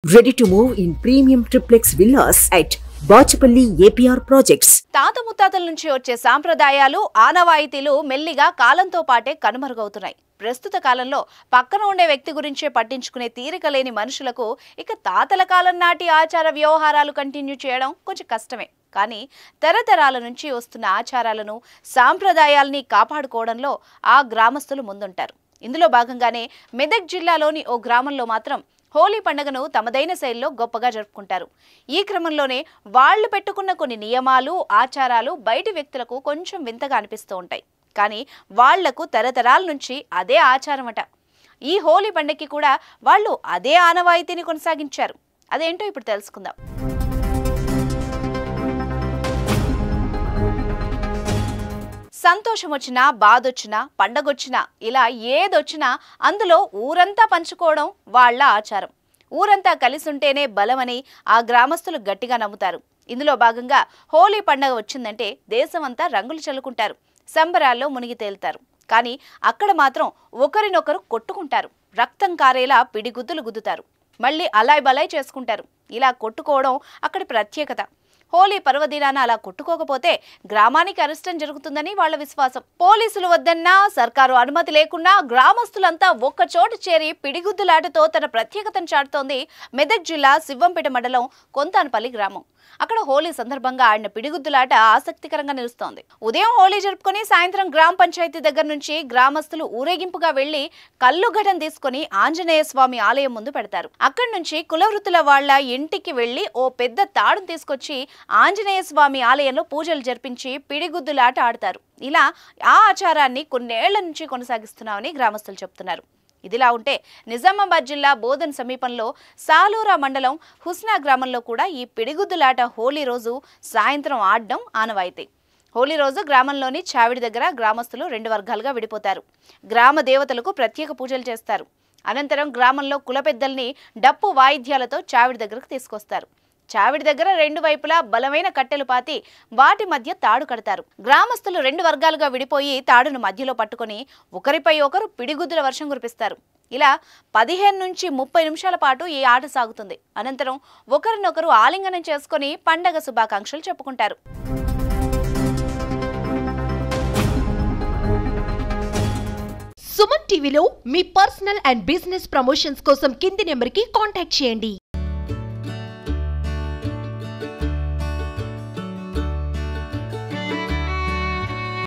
Ready to move in premium triplex villas at Bachapalli APR projects. తాత ముత్తాతల నుంచి వచ్చే సాంప్రదాయాలు ఆనవాయితీలు మెల్లిగా కాలంతో పాటే కనుమరుగవుతున్నాయి. ప్రస్తుత కాలంలో పక్కన ఉండే వ్యక్తి గురించే పట్టించుకునే తీరిక లేని మనుషులకు ఇక తాతల కాలం నాటి ఆచార వ్యవహారాలు కంటిన్యూ చేయడం కొంచెం కష్టమే. కానీ తరతరాల నుంచి వస్తున్న ఆచారాలను సాంప్రదాయాల్ని కాపాడుకోవడంలో ఆ గ్రామస్తులు ముందుంటారు. ఇందులో భాగంగానే మెదక్ జిల్లాలోని ఓ గ్రామంలో మాత్రం హోలీ పండుగను తమదైన శైలిలో గొప్పగా జరుపుకుంటారు. ఈ క్రమంలోనే వాళ్లు పెట్టుకున్న కొన్ని నియమాలు, ఆచారాలు బయటి వ్యక్తులకు కొంచెం వింతగా అనిపిస్తూ ఉంటాయి. కానీ వాళ్లకు తరతరాల నుంచి అదే ఆచారమట. ఈ హోలీ పండుగకి కూడా వాళ్ళు అదే ఆనవాయితీని కొనసాగించారు. అదేంటో ఇప్పుడు తెలుసుకుందాం. సంతోషం వచ్చినా, బాధొచ్చినా, పండగొచ్చినా ఇలా ఏదొచ్చినా అందులో ఊరంతా పంచుకోవడం వాళ్ళ ఆచారం. ఊరంతా కలిసి ఉంటేనే బలమని ఆ గ్రామస్తులు గట్టిగా నమ్ముతారు. ఇందులో భాగంగా హోలీ పండగ వచ్చిందంటే దేశమంతా రంగులు చల్లుకుంటారు, సంబరాల్లో మునిగి తేలుతారు. కానీ అక్కడ మాత్రం ఒకరినొకరు కొట్టుకుంటారు, రక్తం కారేలా పిడిగుద్దులు గుద్దుతారు, మళ్ళీ అలాయ్ బలాయ్ చేసుకుంటారు. ఇలా కొట్టుకోవడం అక్కడి ప్రత్యేకత. హోలీ పర్వదినాన అలా కొట్టుకోకపోతే గ్రామానికి అరిష్టం జరుగుతుందని వాళ్ళ విశ్వాసం. పోలీసులు వద్దన్నా, సర్కారు అనుమతి లేకున్నా గ్రామస్తులంతా ఒక్కచోటు చేరి పిడిగుద్దులాటతో తన ప్రత్యేకతను చాటుతోంది మెదక్ జిల్లా శివంపేట మండలం కొంతానపల్లి గ్రామం. అక్కడ హోలీ సందర్భంగా ఆడిన పిడిగుద్దులాట ఆసక్తికరంగా నిలుస్తోంది. ఉదయం హోలీ జరుపుకుని సాయంత్రం గ్రామ పంచాయతీ దగ్గర నుంచి గ్రామస్తులు ఊరేగింపుగా వెళ్లి కల్లుఘటం తీసుకుని ఆంజనేయ స్వామి ఆలయం ముందు పెడతారు. అక్కడి నుంచి కులవృత్తుల వాళ్ల ఇంటికి వెళ్లి ఓ పెద్ద తాడును తీసుకొచ్చి ఆంజనేయ స్వామి ఆలయంలో పూజలు జరిపించి పిడిగుద్దులాట ఆడతారు. ఇలా ఆ ఆచారాన్ని కొన్నేళ్ల నుంచి కొనసాగిస్తున్నామని గ్రామస్తులు చెప్తున్నారు. ఇదిలా ఉంటే నిజామాబాద్ జిల్లా బోధన్ సమీపంలో సాలూరా మండలం హుస్నా గ్రామంలో కూడా ఈ పిడిగుద్దులాట హోలీ రోజు సాయంత్రం ఆడడం ఆనవాయితీ. హోలీ రోజు గ్రామంలోని చావిడి దగ్గర గ్రామస్తులు 2 వర్గాలుగా విడిపోతారు. గ్రామ దేవతలకు ప్రత్యేక పూజలు చేస్తారు. అనంతరం గ్రామంలో కుల పెద్దల్ని డప్పు వాయిద్యాలతో చావిడి దగ్గరకు తీసుకొస్తారు. చావిడి దగ్గర 2 వైపులా బలమైన కట్టెలు పాతి వాటి మధ్య తాడు కడతారు. గ్రామస్తులు 2 వర్గాలుగా విడిపోయి తాడును మధ్యలో పట్టుకుని ఒకరిపై ఒకరు పిడిగుద్దుల వర్షం కురిపిస్తారు. ఇలా 15 నుంచి 30 నిమిషాల పాటు ఈ ఆట సాగుతుంది. అనంతరం ఒకరినొకరు ఆలింగనం చేసుకుని పండగ శుభాకాంక్షలు చెప్పుకుంటారు. సుమన్ టీవీలో మీ పర్సనల్ అండ్ బిజినెస్ ప్రమోషన్స్ కోసం కింది నెంబర్కి కాంటాక్ట్ చేయండి.